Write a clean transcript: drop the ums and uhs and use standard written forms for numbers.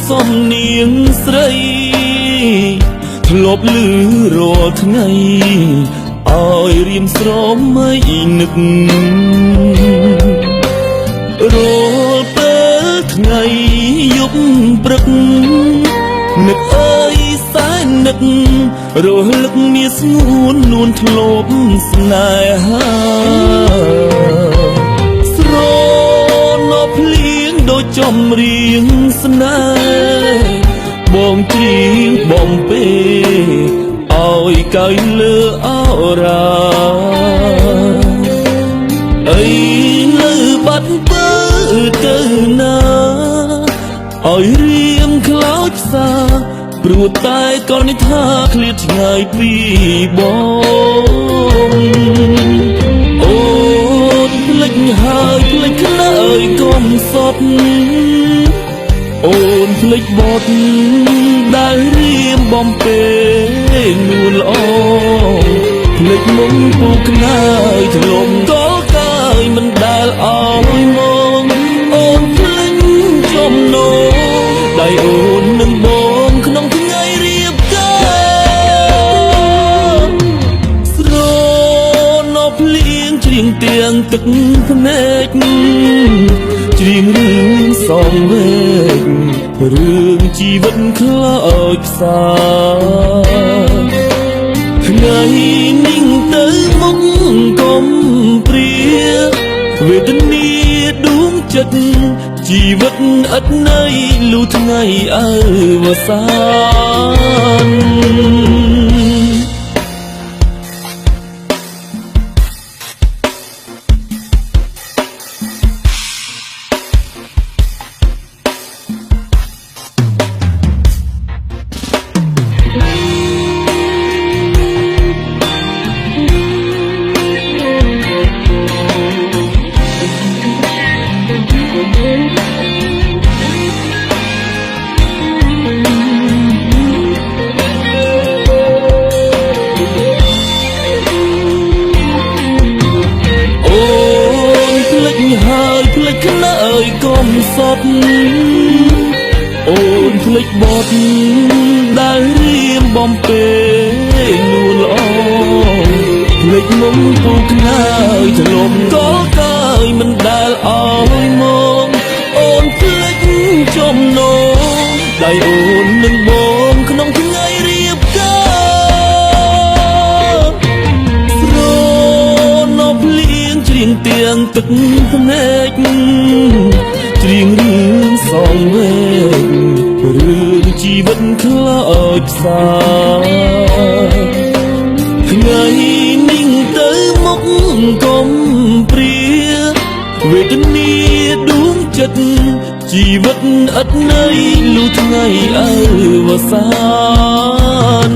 សំនៀងស្រីធ្លាប់ឮរាល់ថ្ងៃឲ្យរៀមស្រមៃនឹករល់ពេលថ្ងៃយប់ព្រឹកនឹកអើយសែននឹករលឹកមាសស្ងួននួនធ្លាប់ស្នេហាស្រណោភ្លៀងដូចចំរៀងស្នេហ៍បងជ្រៀងបំពេឲ្យកើយលើអរ៉ាអីនៅបាត់បើទៅណាឲ្យរៀមខ្លោចផ្សាព្រោះតែក៏នេះថាឃ្លាតឆ្ងាយពីបងអូនភ្លេចហើយភ្លេចខ្នើយកុំសត់អូនភ្លេចបទដែលរៀមបំពេនួនល្អភ្លេចមុំពូខ្នើយធ្លុំក៏កាយមិនដែលឲ្យមកអូនភ្លេចចំណូលដៃអូននឹងបងក្នុងថ្ងៃរៀបការស្រណោភ្លៀងច្រៀងទាំងទឹកភ្នែកច្រៀងរឿងសងវែករឿងជីវិតខ្លោចផ្សាថ្ងៃនេះទៅមុខកុំព្រាវេទនាដួងចិត្តជីវិតឥតន័យលុះថ្ងៃអវសានហើយភ្លេចខ្នើយកុំសត់អូនភ្លេចបទដែលរៀមបំពេនួនល្អភ្លេចមុំពូខ្នើយធ្លុំក៏កាយមិនដែលឲ្យមកអូនភ្លេចចំណូលដៃអូននឹងបងក្នុងថ្ងៃរៀបការស្រណោភ្លៀងច្រៀងទាំងទឹកភ្នែកច្រៀងរឿងសងវែករឿងជីវិតខ្លោចផ្សាថ្ងៃនេះទៅមុខកុំព្រាវេទនាដួងចិត្តជីវិតឥតន័យលុះថ្ងៃអវសាន